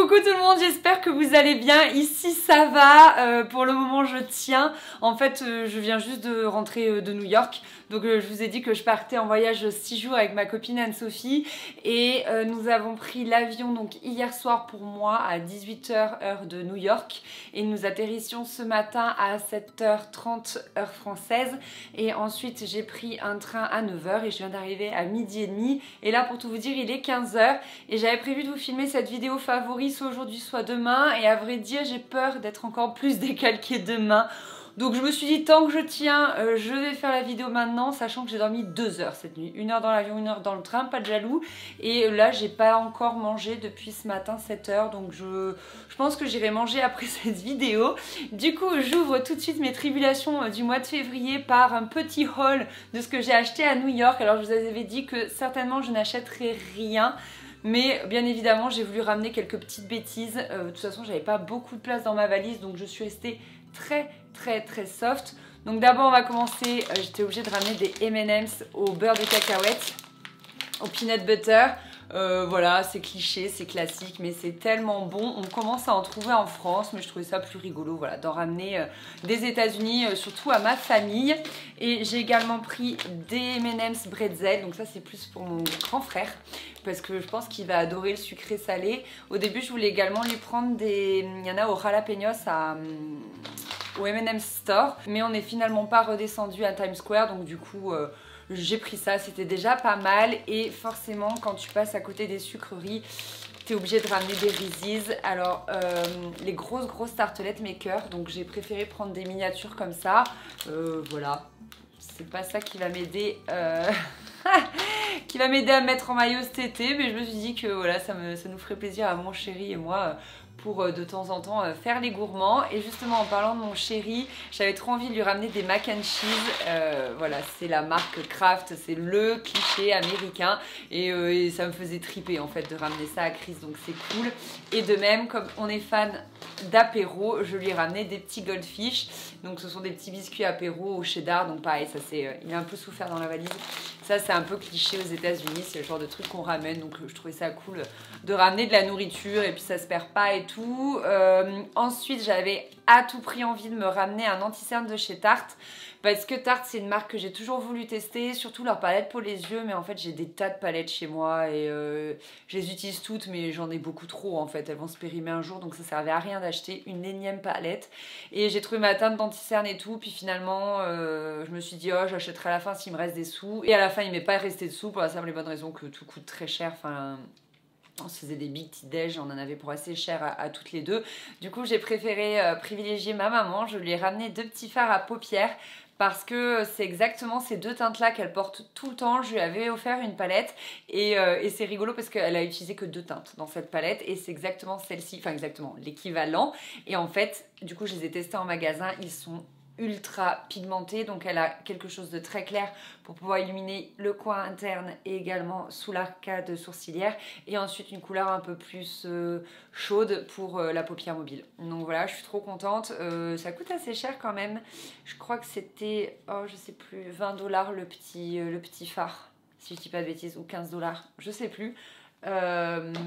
Coucou tout le monde, j'espère que vous allez bien. Ici ça va, pour le moment je tiens. En fait je viens juste de rentrer de New York. Donc je vous ai dit que je partais en voyage 6 jours avec ma copine Anne-Sophie. Et nous avons pris l'avion donc hier soir pour moi à 18 h heure de New York. Et nous atterrissions ce matin à 7 h 30 heure française. Et ensuite j'ai pris un train à 9 h et je viens d'arriver à 12h30. Et là pour tout vous dire il est 15 h. Et j'avais prévu de vous filmer cette vidéo favori soit aujourd'hui soit demain. Et à vrai dire j'ai peur d'être encore plus décalquée demain. Donc je me suis dit tant que je tiens, je vais faire la vidéo maintenant, sachant que j'ai dormi 2 heures cette nuit. 1 heure dans l'avion, 1 heure dans le train, pas de jaloux. Et là j'ai pas encore mangé depuis ce matin 7 h. Donc je pense que j'irai manger après cette vidéo. Du coup j'ouvre tout de suite mes tribulations du mois de février par un petit haul de ce que j'ai acheté à New York. Alors je vous avais dit que certainement je n'achèterai rien. Mais bien évidemment j'ai voulu ramener quelques petites bêtises. De toute façon j'avais pas beaucoup de place dans ma valise, donc je suis restée très soft. Donc d'abord on va commencer, j'étais obligée de ramener des M&M's au beurre de cacahuète, au peanut butter. Voilà, c'est cliché, c'est classique, mais c'est tellement bon. On commence à en trouver en France, mais je trouvais ça plus rigolo, voilà, d'en ramener des États-Unis, surtout à ma famille. Et j'ai également pris des M&M's bretzel, donc ça c'est plus pour mon grand frère, parce que je pense qu'il va adorer le sucré salé. Au début, je voulais également lui prendre des... Il y en a au jalapenos au M&M's Store, mais on n'est finalement pas redescendu à Times Square, donc du coup... j'ai pris ça, c'était déjà pas mal. Et forcément quand tu passes à côté des sucreries, t'es obligé de ramener des Reese's. Alors les grosses tartelettes Maker, donc j'ai préféré prendre des miniatures comme ça. Voilà, c'est pas ça qui va m'aider qui va m'aider à me mettre en maillot cet été, mais je me suis dit que voilà, ça nous ferait plaisir à mon chéri et moi pour de temps en temps faire les gourmands. Et justement en parlant de mon chéri, j'avais trop envie de lui ramener des mac and cheese. Voilà, c'est la marque Kraft, c'est le cliché américain et ça me faisait triper en fait de ramener ça à Chris, donc c'est cool. Et de même, comme on est fan d'apéro, je lui ai ramené des petits goldfish, donc ce sont des petits biscuits apéro au cheddar, donc pareil, ça c'est, il a un peu souffert dans la valise. Ça c'est un peu cliché aux États-Unis, c'est le genre de truc qu'on ramène, donc je trouvais ça cool de ramener de la nourriture et puis ça se perd pas et tout. Ensuite j'avais à tout prix envie de me ramener un anti-cerne de chez Tarte, parce que Tarte c'est une marque que j'ai toujours voulu tester, surtout leur palette pour les yeux, mais en fait j'ai des tas de palettes chez moi et je les utilise toutes, mais j'en ai beaucoup trop en fait, elles vont se périmer un jour, donc ça servait à rien d'acheter une énième palette. Et j'ai trouvé ma teinte d'anti-cerne et tout, puis finalement je me suis dit oh j'achèterai à la fin s'il me reste des sous, et à la fin il m'est pas resté de sous pour la simple et bonne raison que tout coûte très cher. Enfin, on se faisait des big tea déj, on en avait pour assez cher à toutes les deux. Du coup j'ai préféré privilégier ma maman, je lui ai ramené 2 petits fards à paupières, parce que c'est exactement ces 2 teintes là qu'elle porte tout le temps. Je lui avais offert une palette et c'est rigolo parce qu'elle a utilisé que 2 teintes dans cette palette et c'est exactement celle-ci, enfin exactement l'équivalent. Et en fait du coup je les ai testés en magasin, ils sont ultra pigmentée, donc elle a quelque chose de très clair pour pouvoir illuminer le coin interne et également sous l'arcade sourcilière, et ensuite une couleur un peu plus chaude pour la paupière mobile. Donc voilà, je suis trop contente. Ça coûte assez cher quand même, je crois que c'était, oh je sais plus, 20 $ le petit phare, si je dis pas de bêtises, ou 15 $, je sais plus.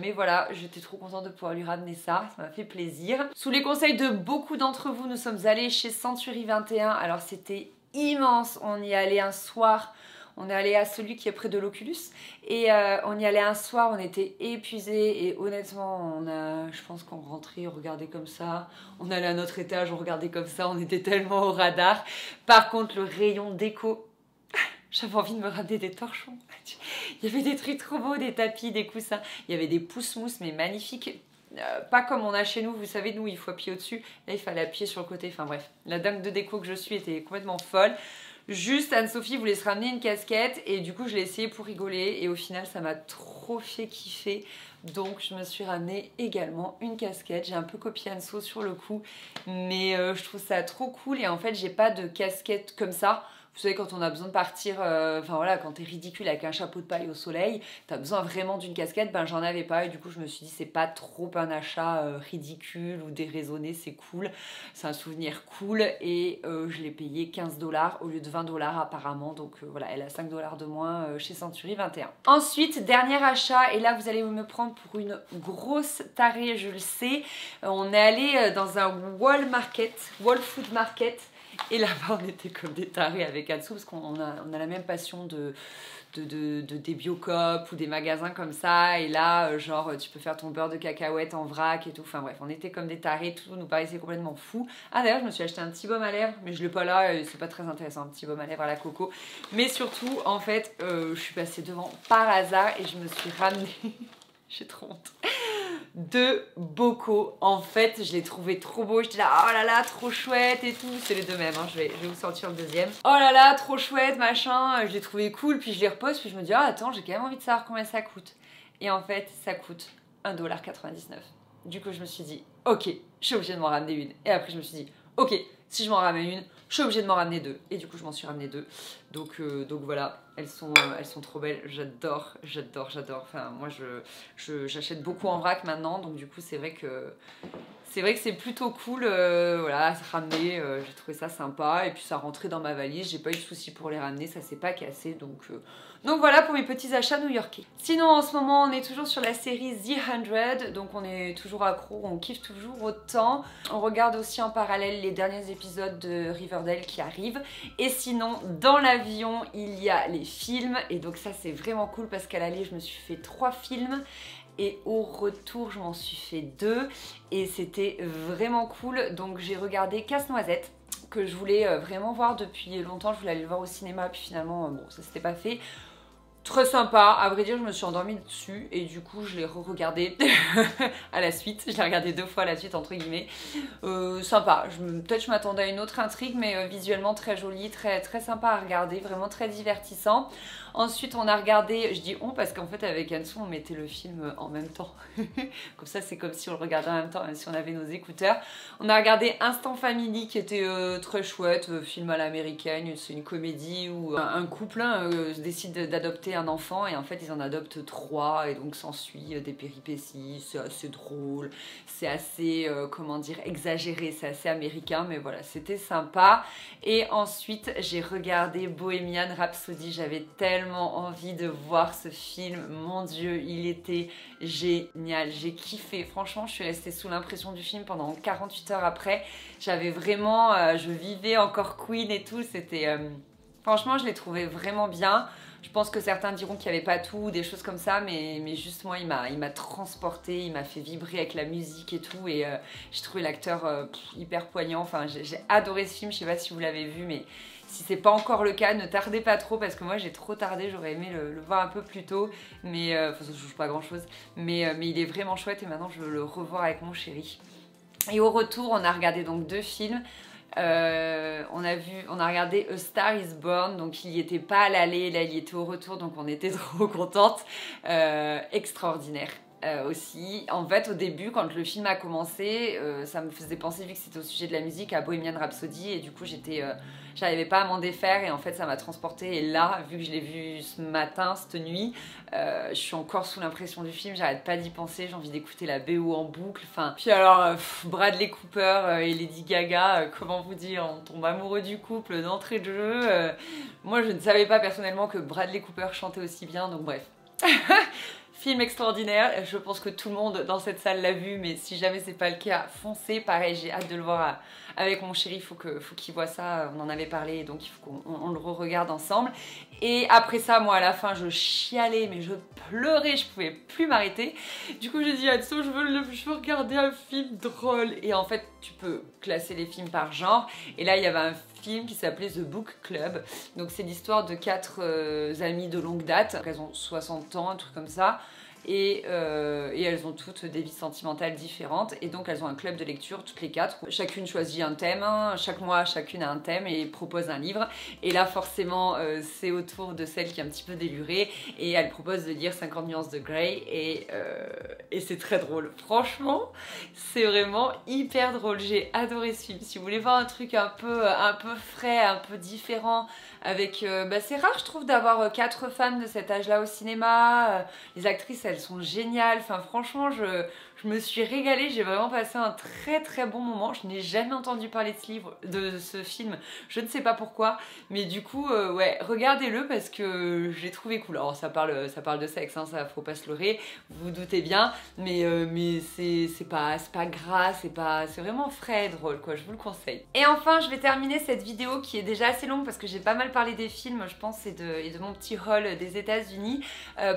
Mais voilà, j'étais trop contente de pouvoir lui ramener ça, ça m'a fait plaisir. Sous les conseils de beaucoup d'entre vous, nous sommes allés chez Century 21. Alors c'était immense, on y allait un soir, on est allé à celui qui est près de l'Oculus et on y allait un soir, on était épuisés et honnêtement je pense qu'on rentrait, on regardait comme ça, on allait à notre étage, on regardait comme ça, on était tellement au radar. Par contre le rayon déco, j'avais envie de me ramener des torchons. Il y avait des trucs trop beaux, des tapis, des coussins. Il y avait des pousse-mousses, mais magnifiques. Pas comme on a chez nous, vous savez, nous, il faut appuyer au-dessus. Là, il fallait appuyer sur le côté. Enfin bref, la dame de déco que je suis était complètement folle. Juste, Anne-Sophie voulait se ramener une casquette. Et du coup, je l'ai essayé pour rigoler. Et au final, ça m'a trop fait kiffer. Donc, je me suis ramené également une casquette. J'ai un peu copié Anso sur le coup. Mais je trouve ça trop cool. Et en fait, j'ai pas de casquette comme ça. Vous savez, quand on a besoin de partir, enfin voilà, quand t'es ridicule avec un chapeau de paille au soleil, t'as besoin vraiment d'une casquette, ben j'en avais pas et du coup je me suis dit c'est pas trop un achat ridicule ou déraisonné, c'est cool, c'est un souvenir cool et je l'ai payé 15 $ au lieu de 20 $ apparemment, donc voilà, elle a 5 $ de moins chez Century 21. Ensuite, dernier achat, et là vous allez me prendre pour une grosse tarée, je le sais, on est allé dans un Wall Food Market. Et là-bas, on était comme des tarés avec Anso parce qu'on a la même passion des Biocop ou des magasins comme ça. Et là, genre, tu peux faire ton beurre de cacahuète en vrac et tout. Enfin bref, on était comme des tarés, tout nous paraissait complètement fou. Ah d'ailleurs, je me suis acheté un petit baume à lèvres, mais je l'ai pas là, c'est pas très intéressant, un petit baume à lèvres à la coco. Mais surtout, en fait, je suis passée devant par hasard et je me suis ramenée, j'ai trop honte, 2 bocaux. En fait, je l'ai trouvé trop beau. J'étais là, oh là là, trop chouette et tout. C'est les deux mêmes, hein. Je vais vous sortir le deuxième. Oh là là, trop chouette, machin. Je l'ai trouvé cool. Puis je les repose. Puis je me dis, ah attends, j'ai quand même envie de savoir combien ça coûte. Et en fait, ça coûte 1,99 $. Du coup, je me suis dit, ok, je suis obligée de m'en ramener une. Et après, je me suis dit, ok, si je m'en ramène une, je suis obligée de m'en ramener 2. Et du coup, je m'en suis ramené 2. Donc voilà, elles sont trop belles. J'adore. Enfin, moi, j'achète beaucoup en vrac maintenant. Donc du coup, c'est vrai que c'est plutôt cool. Voilà, à se ramener. J'ai trouvé ça sympa. Et puis, ça rentrait dans ma valise. J'ai pas eu de soucis pour les ramener. Ça s'est pas cassé. Donc voilà pour mes petits achats new-yorkais. Sinon, en ce moment, on est toujours sur la série The 100. Donc on est toujours accro. On kiffe toujours autant. On regarde aussi en parallèle les derniers épisodes de Riverdale qui arrivent. Et sinon, dans l'avion, il y a les films. Et donc ça, c'est vraiment cool parce qu'à l'aller, je me suis fait 3 films. Et au retour, je m'en suis fait 2. Et c'était vraiment cool. Donc j'ai regardé Casse-Noisette, que je voulais vraiment voir depuis longtemps. Je voulais aller le voir au cinéma. Puis finalement, bon, ça s'était pas fait. Très sympa, à vrai dire je me suis endormie dessus et du coup je l'ai re-regardé à la suite, je l'ai regardé 2 fois à la suite entre guillemets. Sympa, peut-être je m'attendais à une autre intrigue mais visuellement très jolie, très sympa à regarder, vraiment très divertissant. Ensuite on a regardé, je dis on parce qu'en fait avec Anso on mettait le film en même temps, comme ça c'est comme si on le regardait en même temps même si on avait nos écouteurs. On a regardé Instant Family qui était très chouette, film à l'américaine, c'est une comédie où un couple décide d'adopter un enfant et en fait ils en adoptent 3 et donc s'ensuit des péripéties, c'est assez drôle, c'est assez comment dire exagéré, c'est assez américain mais voilà c'était sympa. Et ensuite j'ai regardé Bohemian Rhapsody, j'avais tellement envie de voir ce film, mon dieu il était génial, j'ai kiffé, franchement je suis restée sous l'impression du film pendant 48 heures après, j'avais vraiment, je vivais encore Queen et tout, c'était franchement je l'ai trouvé vraiment bien. Je pense que certains diront qu'il n'y avait pas tout, des choses comme ça, mais juste moi, il m'a transporté, il m'a fait vibrer avec la musique et tout, et j'ai trouvé l'acteur hyper poignant. Enfin, j'ai adoré ce film, je sais pas si vous l'avez vu, mais si c'est pas encore le cas, ne tardez pas trop, parce que moi j'ai trop tardé, j'aurais aimé le voir un peu plus tôt, mais enfin, ça ne change pas grand chose, mais il est vraiment chouette, et maintenant je veux le revoir avec mon chéri. Et au retour, on a regardé donc 2 films. On a regardé A Star Is Born, donc il n'y était pas à l'aller, là il y était au retour, donc on était trop contente. Extraordinaire. Aussi, en fait au début quand le film a commencé ça me faisait penser, vu que c'était au sujet de la musique, à Bohemian Rhapsody et du coup j'arrivais pas à m'en défaire et en fait ça m'a transportée. Et là, vu que je l'ai vu ce matin, cette nuit, je suis encore sous l'impression du film, j'arrête pas d'y penser, j'ai envie d'écouter la BO en boucle. Enfin, puis alors Bradley Cooper et Lady Gaga, comment vous dire, on tombe amoureux du couple d'entrée de jeu. Moi je ne savais pas personnellement que Bradley Cooper chantait aussi bien, donc bref. Film extraordinaire, je pense que tout le monde dans cette salle l'a vu, mais si jamais c'est pas le cas, foncez. Pareil, j'ai hâte de le voir avec mon chéri, faut qu'il voit ça, on en avait parlé, donc il faut qu'on le re-regarde ensemble. Et après ça, moi à la fin, je chialais, mais je pleurais, je pouvais plus m'arrêter. Du coup j'ai dit à Anso, je veux regarder un film drôle. Et en fait, tu peux classer les films par genre, et là il y avait un film qui s'appelait The Book Club, donc c'est l'histoire de 4 amies de longue date, elles ont 60 ans, un truc comme ça. et elles ont toutes des vies sentimentales différentes et donc elles ont un club de lecture toutes les 4. Chacune choisit un thème, hein. Chaque mois chacune a un thème et propose un livre et là forcément c'est au tour de celle qui est un petit peu délurée et elle propose de lire 50 nuances de Grey et c'est très drôle. Franchement c'est vraiment hyper drôle, j'ai adoré ce film. Si vous voulez voir un truc un peu frais, un peu différent avec... c'est rare je trouve d'avoir 4 femmes de cet âge-là au cinéma. Les actrices elles sont géniales, enfin franchement je me suis régalée, j'ai vraiment passé un très très bon moment. Je n'ai jamais entendu parler de ce film, je ne sais pas pourquoi, mais du coup ouais, regardez-le parce que je l'ai trouvé cool. Alors ça parle de sexe, hein, ça faut pas se leurrer, vous vous doutez bien, mais c'est pas gras, c'est vraiment frais et drôle quoi, je vous le conseille. Et enfin je vais terminer cette vidéo qui est déjà assez longue parce que j'ai pas mal parlé des films je pense et de mon petit haul des États-Unis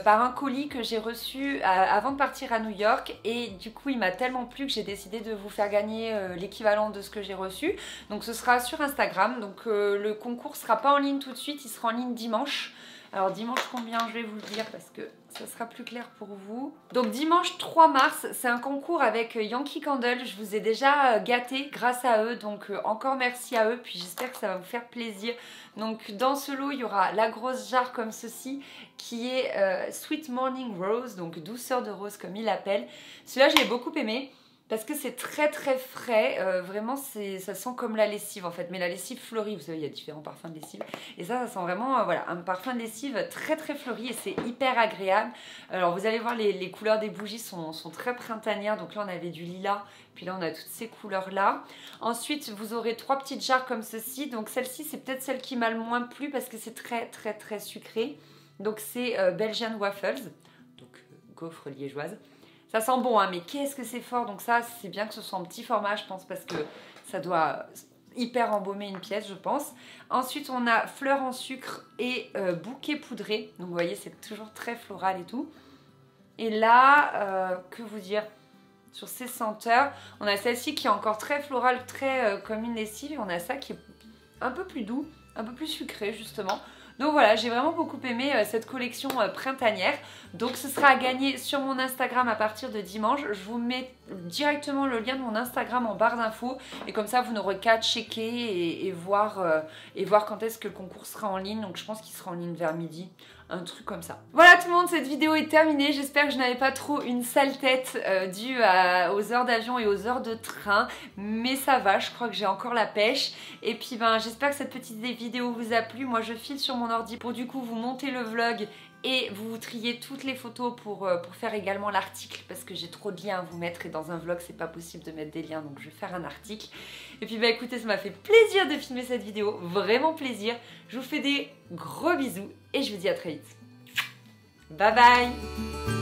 par un colis que j'ai reçu avant de partir à New York et du coup il m'a tellement plu que j'ai décidé de vous faire gagner l'équivalent de ce que j'ai reçu. Donc ce sera sur Instagram, donc le concours sera pas en ligne tout de suite, il sera en ligne dimanche. Alors dimanche combien, je vais vous le dire parce que ça sera plus clair pour vous. Donc dimanche 3 mars, c'est un concours avec Yankee Candle. Je vous ai déjà gâté grâce à eux, donc encore merci à eux. Puis j'espère que ça va vous faire plaisir. Donc dans ce lot, il y aura la grosse jarre comme ceci qui est Sweet Morning Rose, donc douceur de rose comme il l'appelle. Celui-là, je l'ai beaucoup aimé. Parce que c'est très très frais, vraiment ça sent comme la lessive en fait, mais la lessive fleurie, vous savez il y a différents parfums de lessive, et ça sent vraiment voilà, un parfum de lessive très très fleuri et c'est hyper agréable. Alors vous allez voir les couleurs des bougies sont très printanières, donc là on avait du lilas, puis là on a toutes ces couleurs là. Ensuite vous aurez 3 petites jarres comme ceci, donc celle-ci c'est peut-être celle qui m'a le moins plu parce que c'est très très très sucré, donc c'est Belgian Waffles, donc gaufre liégeoise. Ça sent bon, hein, mais qu'est-ce que c'est fort. Donc ça, c'est bien que ce soit en petit format, je pense, parce que ça doit hyper embaumer une pièce, je pense. Ensuite, on a fleurs en sucre et bouquet poudré. Donc vous voyez, c'est toujours très floral et tout. Et là, que vous dire sur ces senteurs, on a celle-ci qui est encore très florale, très comme une lessive. Et on a ça qui est un peu plus doux, un peu plus sucré, justement. Donc voilà, j'ai vraiment beaucoup aimé cette collection printanière. Donc ce sera à gagner sur mon Instagram à partir de dimanche. Je vous mets directement le lien de mon Instagram en barre d'infos. Et comme ça, vous n'aurez qu'à checker et voir quand est-ce que le concours sera en ligne. Donc je pense qu'il sera en ligne vers midi. Un truc comme ça. Voilà tout le monde, cette vidéo est terminée. J'espère que je n'avais pas trop une sale tête due aux heures d'avion et aux heures de train. Mais ça va, je crois que j'ai encore la pêche. Et puis j'espère que cette petite vidéo vous a plu. Moi je file sur mon ordi pour du coup vous monter le vlog et vous triez toutes les photos pour faire également l'article parce que j'ai trop de liens à vous mettre et dans un vlog c'est pas possible de mettre des liens, donc je vais faire un article. Et puis écoutez, ça m'a fait plaisir de filmer cette vidéo, vraiment plaisir. Je vous fais des gros bisous et je vous dis à très vite. Bye bye.